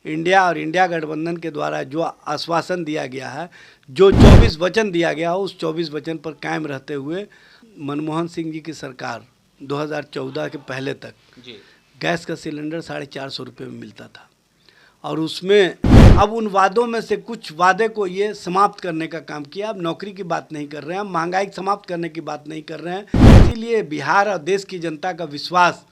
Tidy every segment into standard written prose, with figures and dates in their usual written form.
India और India गठबंधन के द्वारा जो आश्वासन दिया गया है, जो 24 वचन दिया गया है, उस 24 वचन पर कायम रहते हुए मनमोहन सिंह जी की सरकार 2014 के पहले तक गैस का सिलेंडर 450 रुपये में मिलता था। और उसमें अब उन वादों में से कुछ वादे को ये समाप्त करने का काम किया। अब नौकरी की बात नहीं कर रहे हैं, हम महंगाई समाप्त करने की बात नहीं कर रहे हैं। इसीलिए बिहार और देश की जनता का विश्वास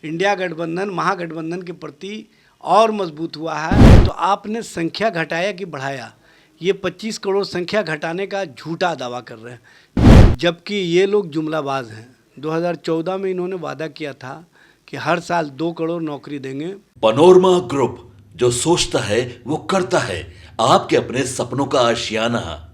इंडिया गठबंधन महागठबंधन के प्रति और मजबूत हुआ है। तो आपने संख्या घटाया कि बढ़ाया? ये 25 करोड़ संख्या घटाने का झूठा दावा कर रहे हैं, जबकि ये लोग जुमलाबाज हैं। 2014 में इन्होंने वादा किया था कि हर साल 2 करोड़ नौकरी देंगे। पनोरमा ग्रुप, जो सोचता है वो करता है, आपके अपने सपनों का आशियाना।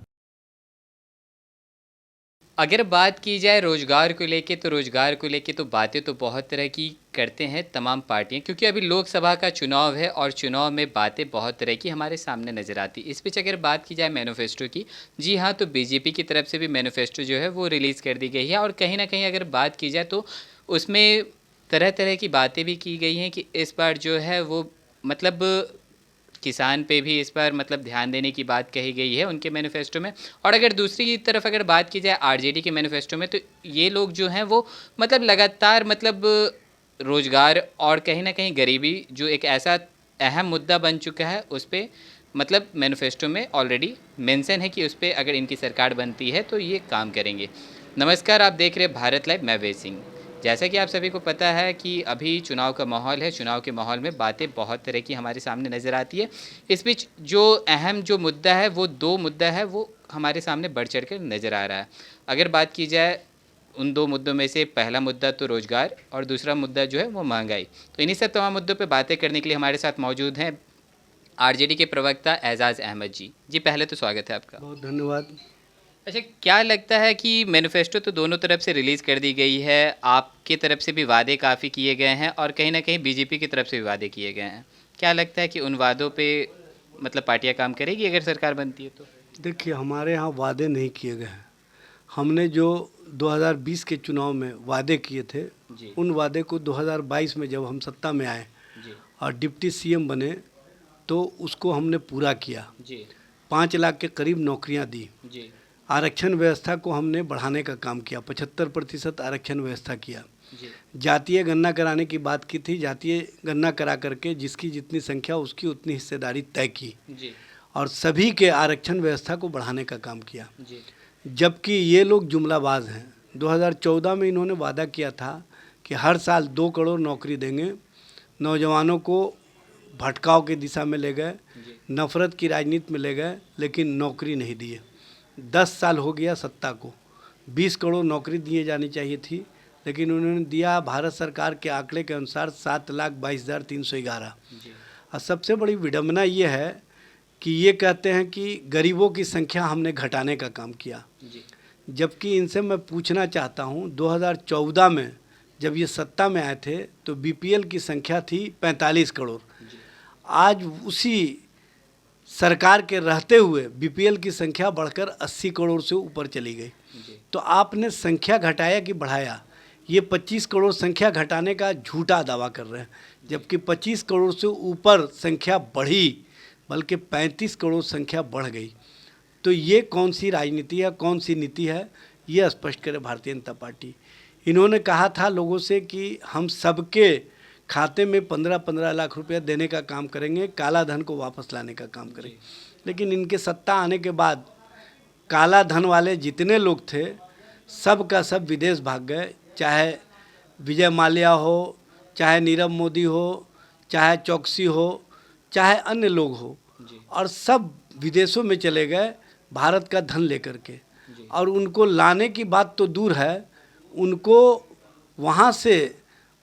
अगर बात की जाए रोजगार को लेके, तो रोजगार को लेके तो बातें तो बहुत तरह की करते हैं तमाम पार्टियां, क्योंकि अभी लोकसभा का चुनाव है और चुनाव में बातें बहुत तरह की हमारे सामने नज़र आती। इस बीच अगर बात की जाए मैनिफेस्टो की, जी हाँ, तो बीजेपी की तरफ से भी मैनिफेस्टो जो है वो रिलीज़ कर दी गई है। और कहीं ना कहीं अगर बात की जाए तो उसमें तरह तरह की बातें भी की गई हैं कि इस बार जो है वो मतलब किसान पे भी इस पर मतलब ध्यान देने की बात कही गई है उनके मैनिफेस्टो में। और अगर दूसरी तरफ अगर बात की जाए आरजेडी के मैनिफेस्टो में, तो ये लोग जो हैं वो मतलब लगातार मतलब रोज़गार और कहीं ना कहीं गरीबी जो एक ऐसा अहम मुद्दा बन चुका है, उस पर मतलब मैनिफेस्टो में ऑलरेडी मेंशन है कि उस पर अगर इनकी सरकार बनती है तो ये काम करेंगे। नमस्कार, आप देख रहे हैं भारत लाइव, मैं वे सिंह। जैसा कि आप सभी को पता है कि अभी चुनाव का माहौल है, चुनाव के माहौल में बातें बहुत तरह की हमारे सामने नज़र आती है। इस बीच जो अहम जो मुद्दा है वो 2 मुद्दा है वो हमारे सामने बढ़ चढ़ कर नज़र आ रहा है। अगर बात की जाए उन 2 मुद्दों में से, पहला मुद्दा तो रोज़गार और दूसरा मुद्दा जो है वो महंगाई। तो इन्हीं सब तमाम मुद्दों पर बातें करने के लिए हमारे साथ मौजूद हैं आरजेडी के प्रवक्ता एजाज़ अहमद जी। जी पहले तो स्वागत है आपका। बहुत धन्यवाद। अच्छा, क्या लगता है कि मैनिफेस्टो तो दोनों तरफ से रिलीज़ कर दी गई है, आपकी तरफ से भी वादे काफ़ी किए गए हैं और कहीं ना कहीं बीजेपी की तरफ से भी वादे किए गए हैं, क्या लगता है कि उन वादों पे मतलब पार्टियां काम करेगी अगर सरकार बनती है तो? देखिए, हमारे यहाँ वादे नहीं किए गए हैं। हमने जो 2020 के चुनाव में वादे किए थे, उन वादे को 2022 में जब हम सत्ता में आए और डिप्टी सीएम बने तो उसको हमने पूरा किया। 5 लाख के करीब नौकरियां दी। आरक्षण व्यवस्था को हमने बढ़ाने का काम किया, 75% आरक्षण व्यवस्था किया। जातीय गणना कराने की बात की थी, जातीय गणना करा करके जिसकी जितनी संख्या उसकी उतनी हिस्सेदारी तय की और सभी के आरक्षण व्यवस्था को बढ़ाने का काम किया। जबकि ये लोग जुमलाबाज हैं। 2014 में इन्होंने वादा किया था कि हर साल 2 करोड़ नौकरी देंगे। नौजवानों को भटकाव की दिशा में ले गए, नफरत की राजनीति में ले गए, लेकिन नौकरी नहीं दिए। 10 साल हो गया सत्ता को, 20 करोड़ नौकरी दिए जानी चाहिए थी, लेकिन उन्होंने दिया भारत सरकार के आंकड़े के अनुसार 7,22,311। और सबसे बड़ी विडंबना ये है कि ये कहते हैं कि गरीबों की संख्या हमने घटाने का काम किया, जबकि इनसे मैं पूछना चाहता हूँ 2014 में जब ये सत्ता में आए थे तो बीपीएल की संख्या थी 45 करोड़। आज उसी सरकार के रहते हुए बीपीएल की संख्या बढ़कर 80 करोड़ से ऊपर चली गई। तो आपने संख्या घटाया कि बढ़ाया? ये 25 करोड़ संख्या घटाने का झूठा दावा कर रहे हैं, जबकि 25 करोड़ से ऊपर संख्या बढ़ी, बल्कि 35 करोड़ संख्या बढ़ गई। तो ये कौन सी राजनीति है, कौन सी नीति है, ये स्पष्ट करे भारतीय जनता पार्टी। इन्होंने कहा था लोगों से कि हम सबके खाते में 15-15 लाख रुपया देने का काम करेंगे, काला धन को वापस लाने का काम करेंगे। लेकिन इनके सत्ता आने के बाद काला धन वाले जितने लोग थे सब का सब विदेश भाग गए, चाहे विजय माल्या हो, चाहे नीरव मोदी हो, चाहे चौकसी हो, चाहे अन्य लोग हो, और सब विदेशों में चले गए भारत का धन लेकर के। और उनको लाने की बात तो दूर है, उनको वहाँ से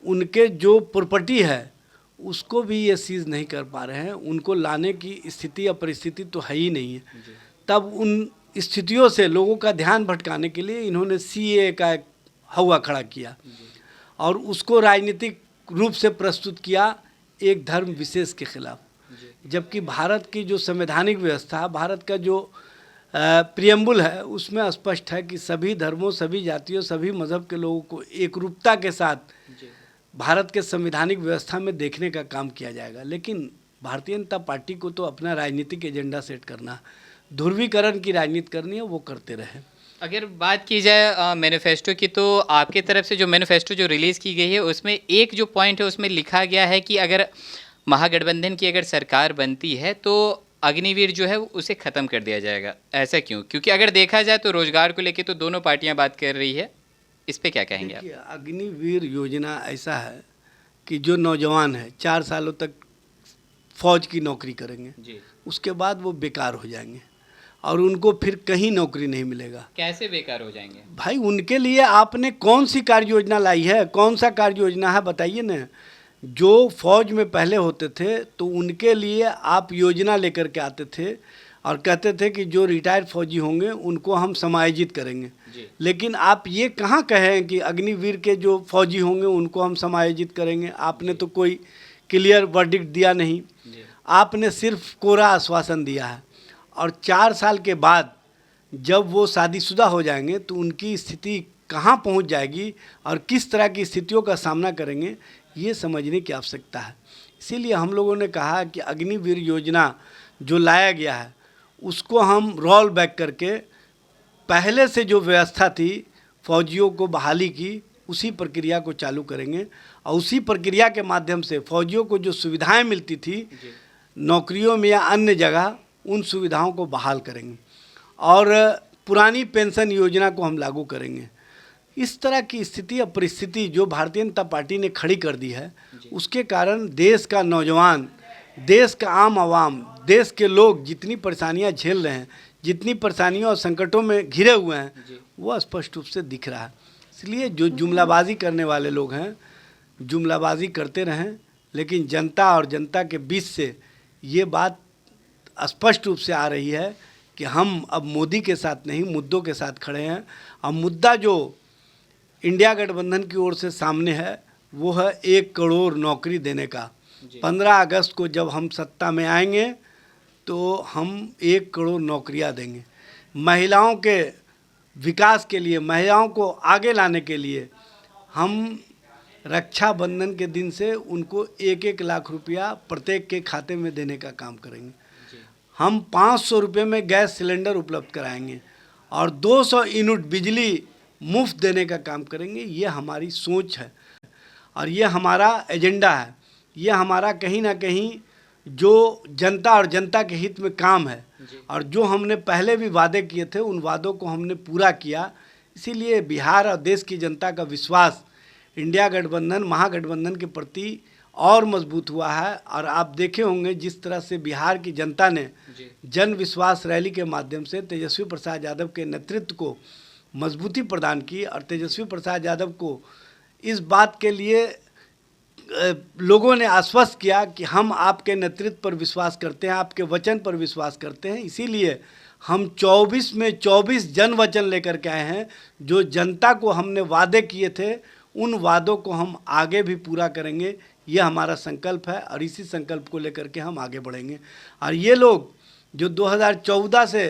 उनके जो प्रॉपर्टी है उसको भी ये सीज नहीं कर पा रहे हैं। उनको लाने की स्थिति या परिस्थिति तो है ही नहीं है। तब उन स्थितियों से लोगों का ध्यान भटकाने के लिए इन्होंने सीए का एक हवा खड़ा किया और उसको राजनीतिक रूप से प्रस्तुत किया एक धर्म विशेष के खिलाफ। जबकि भारत की जो संवैधानिक व्यवस्था, भारत का जो प्रियम्बुल है, उसमें स्पष्ट है कि सभी धर्मों, सभी जातियों, सभी मज़हब के लोगों को एकरूपता के साथ भारत के संवैधानिक व्यवस्था में देखने का काम किया जाएगा। लेकिन भारतीय जनता पार्टी को तो अपना राजनीतिक एजेंडा सेट करना, ध्रुवीकरण की राजनीति करनी है, वो करते रहे। अगर बात की जाए मैनिफेस्टो की, तो आपके तरफ से जो मैनिफेस्टो जो रिलीज़ की गई है उसमें एक जो पॉइंट है उसमें लिखा गया है कि अगर महागठबंधन की अगर सरकार बनती है तो अग्निवीर जो है उसे ख़त्म कर दिया जाएगा। ऐसा क्यों? क्योंकि अगर देखा जाए तो रोज़गार को लेके तो दोनों पार्टियां बात कर रही है, इस पे क्या कहेंगे आप? देखिए, अग्निवीर योजना ऐसा है कि जो नौजवान है 4 सालों तक फौज की नौकरी करेंगे जी। उसके बाद वो बेकार हो जाएंगे और उनको फिर कहीं नौकरी नहीं मिलेगा। कैसे बेकार हो जाएंगे? भाई, उनके लिए आपने कौन सी कार्य योजना लाई है? कौन सा कार्य योजना है बताइए ना। जो फौज में पहले होते थे तो उनके लिए आप योजना लेकर के आते थे और कहते थे कि जो रिटायर्ड फौजी होंगे उनको हम समायोजित करेंगे। लेकिन आप ये कहाँ कहें कि अग्निवीर के जो फौजी होंगे उनको हम समायोजित करेंगे? आपने तो कोई क्लियर वर्डिक्ट दिया नहीं। आपने सिर्फ कोरा आश्वासन दिया है और 4 साल के बाद जब वो शादीशुदा हो जाएंगे तो उनकी स्थिति कहाँ पहुँच जाएगी और किस तरह की स्थितियों का सामना करेंगे, ये समझने की आवश्यकता है। इसीलिए हम लोगों ने कहा कि अग्निवीर योजना जो लाया गया है उसको हम रोल बैक करके पहले से जो व्यवस्था थी फौजियों को बहाली की, उसी प्रक्रिया को चालू करेंगे और उसी प्रक्रिया के माध्यम से फौजियों को जो सुविधाएं मिलती थी नौकरियों में या अन्य जगह, उन सुविधाओं को बहाल करेंगे और पुरानी पेंशन योजना को हम लागू करेंगे। इस तरह की स्थिति और परिस्थिति जो भारतीय जनता पार्टी ने खड़ी कर दी है, उसके कारण देश का नौजवान, देश का आम आवाम, देश के लोग जितनी परेशानियां झेल रहे हैं, जितनी परेशानियों और संकटों में घिरे हुए हैं, वो स्पष्ट रूप से दिख रहा है। इसलिए जो जुमलाबाजी करने वाले लोग हैं, जुमलाबाजी करते रहें, लेकिन जनता और जनता के बीच से ये बात स्पष्ट रूप से आ रही है कि हम अब मोदी के साथ नहीं, मुद्दों के साथ खड़े हैं। और मुद्दा जो इंडिया गठबंधन की ओर से सामने है वो है 1 करोड़ नौकरी देने का। 15 अगस्त को जब हम सत्ता में आएंगे तो हम 1 करोड़ नौकरियां देंगे। महिलाओं के विकास के लिए, महिलाओं को आगे लाने के लिए हम रक्षाबंधन के दिन से उनको 1-1 लाख रुपया प्रत्येक के खाते में देने का काम करेंगे। हम 500 रुपये में गैस सिलेंडर उपलब्ध कराएंगे और 200 यूनिट बिजली मुफ्त देने का काम करेंगे। ये हमारी सोच है और ये हमारा एजेंडा है। ये हमारा कहीं ना कहीं जो जनता और जनता के हित में काम है और जो हमने पहले भी वादे किए थे उन वादों को हमने पूरा किया। इसीलिए बिहार और देश की जनता का विश्वास इंडिया गठबंधन, महागठबंधन के प्रति और मजबूत हुआ है। और आप देखे होंगे जिस तरह से बिहार की जनता ने जन विश्वास रैली के माध्यम से तेजस्वी प्रसाद यादव के नेतृत्व को मजबूती प्रदान की और तेजस्वी प्रसाद यादव को इस बात के लिए लोगों ने आश्वस्त किया कि हम आपके नेतृत्व पर विश्वास करते हैं, आपके वचन पर विश्वास करते हैं। इसीलिए हम 24 में 24 जन वचन लेकर के आए हैं। जो जनता को हमने वादे किए थे उन वादों को हम आगे भी पूरा करेंगे। ये हमारा संकल्प है और इसी संकल्प को लेकर के हम आगे बढ़ेंगे। और ये लोग जो 2014 से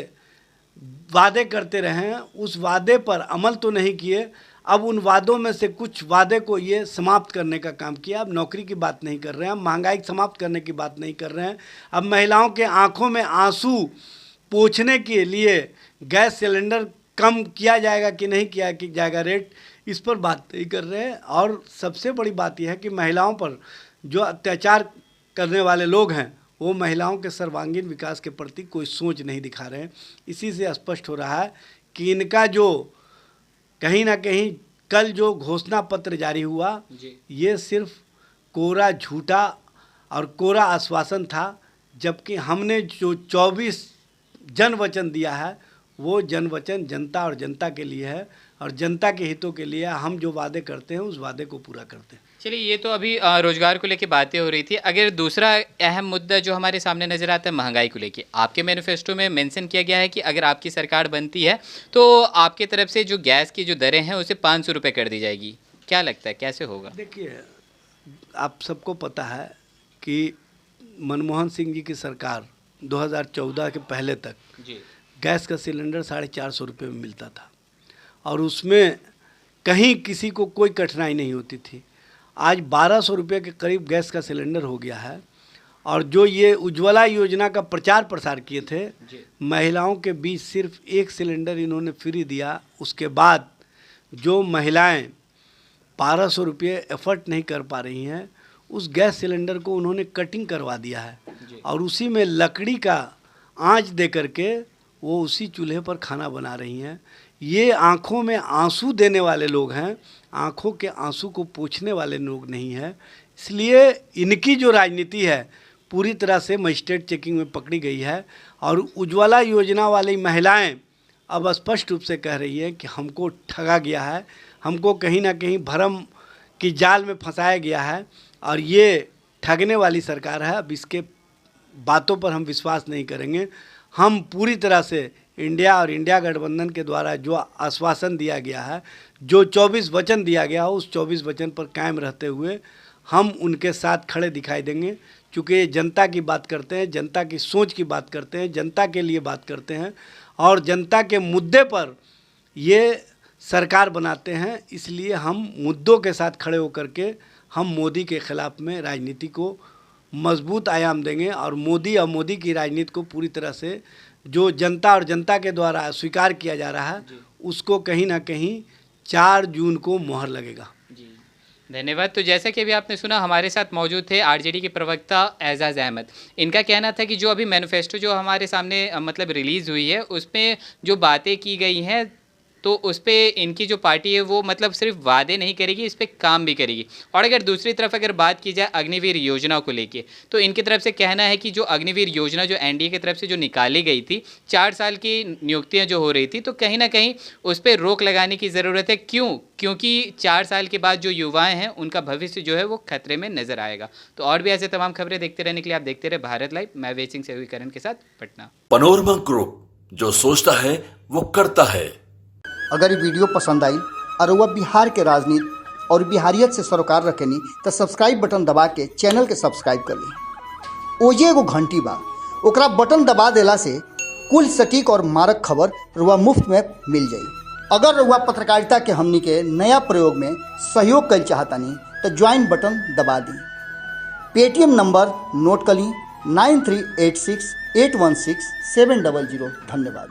वादे करते रहे हैं उस वादे पर अमल तो नहीं किए। अब उन वादों में से कुछ वादे को ये समाप्त करने का काम किया। अब नौकरी की बात नहीं कर रहे हैं, अब महंगाई समाप्त करने की बात नहीं कर रहे हैं, अब महिलाओं के आंखों में आंसू पोंछने के लिए गैस सिलेंडर कम किया जाएगा कि नहीं किया जाएगा रेट, इस पर बात नहीं कर रहे हैं। और सबसे बड़ी बात यह है कि महिलाओं पर जो अत्याचार करने वाले लोग हैं वो महिलाओं के सर्वांगीण विकास के प्रति कोई सोच नहीं दिखा रहे हैं। इसी से स्पष्ट हो रहा है कि इनका जो कहीं ना कहीं कल जो घोषणा पत्र जारी हुआ ये सिर्फ कोरा झूठा और कोरा आश्वासन था, जबकि हमने जो 24 जन वचन दिया है वो जन वचन जनता और जनता के लिए है और जनता के हितों के लिए हम जो वादे करते हैं उस वादे को पूरा करते हैं। चलिए, ये तो अभी रोजगार को लेके बातें हो रही थी। अगर दूसरा अहम मुद्दा जो हमारे सामने नजर आता है महंगाई को लेके, आपके मैनिफेस्टो में मेंशन किया गया है कि अगर आपकी सरकार बनती है तो आपके तरफ से जो गैस की जो दरें हैं उसे 500 रुपये कर दी जाएगी। क्या लगता है कैसे होगा? देखिए, आप सबको पता है कि मनमोहन सिंह जी की सरकार 2014 के पहले तक गैस का सिलेंडर 450 रुपये में मिलता था और उसमें कहीं किसी को कोई कठिनाई नहीं होती थी। आज 1200 रुपये के करीब गैस का सिलेंडर हो गया है और जो ये उज्ज्वला योजना का प्रचार प्रसार किए थे, महिलाओं के बीच सिर्फ 1 सिलेंडर इन्होंने फ्री दिया। उसके बाद जो महिलाएं 1200 रुपये एफर्ट नहीं कर पा रही हैं, उस गैस सिलेंडर को उन्होंने कटिंग करवा दिया है और उसी में लकड़ी का आंच दे करके वो उसी चूल्हे पर खाना बना रही हैं। ये आँखों में आंसू देने वाले लोग हैं, आँखों के आंसू को पोंछने वाले लोग नहीं हैं। इसलिए इनकी जो राजनीति है पूरी तरह से मजिस्ट्रेट चेकिंग में पकड़ी गई है और उज्ज्वला योजना वाली महिलाएं अब स्पष्ट रूप से कह रही है कि हमको ठगा गया है, हमको कहीं ना कहीं भ्रम की जाल में फंसाया गया है और ये ठगने वाली सरकार है। अब इसके बातों पर हम विश्वास नहीं करेंगे। हम पूरी तरह से इंडिया और इंडिया गठबंधन के द्वारा जो आश्वासन दिया गया है, जो 24 वचन दिया गया हो, उस 24 वचन पर कायम रहते हुए हम उनके साथ खड़े दिखाई देंगे। चूँकि ये जनता की बात करते हैं, जनता की सोच की बात करते हैं, जनता के लिए बात करते हैं और जनता के मुद्दे पर ये सरकार बनाते हैं। इसलिए हम मुद्दों के साथ खड़े होकर के हम मोदी के ख़िलाफ़ में राजनीति को मजबूत आयाम देंगे और मोदी की राजनीति को पूरी तरह से जो जनता और जनता के द्वारा स्वीकार किया जा रहा है, उसको कहीं ना कहीं 4 जून को मोहर लगेगा। धन्यवाद। तो जैसा कि अभी आपने सुना, हमारे साथ मौजूद थे आरजेडी के प्रवक्ता एजाज अहमद। इनका कहना था कि जो अभी मैनिफेस्टो जो हमारे सामने मतलब रिलीज़ हुई है, उसमें जो बातें की गई हैं तो उस पर इनकी जो पार्टी है वो मतलब सिर्फ वादे नहीं करेगी, इस पर काम भी करेगी। और अगर दूसरी तरफ अगर बात की जाए अग्निवीर योजना को लेके, तो इनकी तरफ से कहना है कि जो अग्निवीर योजना जो एनडीए की तरफ से जो निकाली गई थी, 4 साल की नियुक्तियां जो हो रही थी, तो कहीं ना कहीं उस पर रोक लगाने की ज़रूरत है। क्योंकि 4 साल के बाद जो युवाएं हैं उनका भविष्य जो है वो खतरे में नजर आएगा। तो और भी ऐसे तमाम खबरें देखते रहने के लिए आप देखते रहे भारत लाइव। मैं वेद सिंह सेवी करण के साथ, पटना। पनोरमा ग्रुप, जो सोचता है वो करता है। अगर ये वीडियो पसंद आई और वह बिहार के राजनीति और बिहारियत से सरोकार रखेनी तो सब्सक्राइब बटन दबा के चैनल के सब्सक्राइब कर ली। ओजे एगो घंटी बा, ओकरा बटन दबा देला से कुल सटीक और मारक खबर रुआ मुफ्त में मिल जाई। अगर रुआ पत्रकारिता के हमनी के नया प्रयोग में सहयोग कर चाहतानी तो ज्वाइन बटन दबा दी। पेटीएम नंबर नोट कर ली 9386816700। धन्यवाद।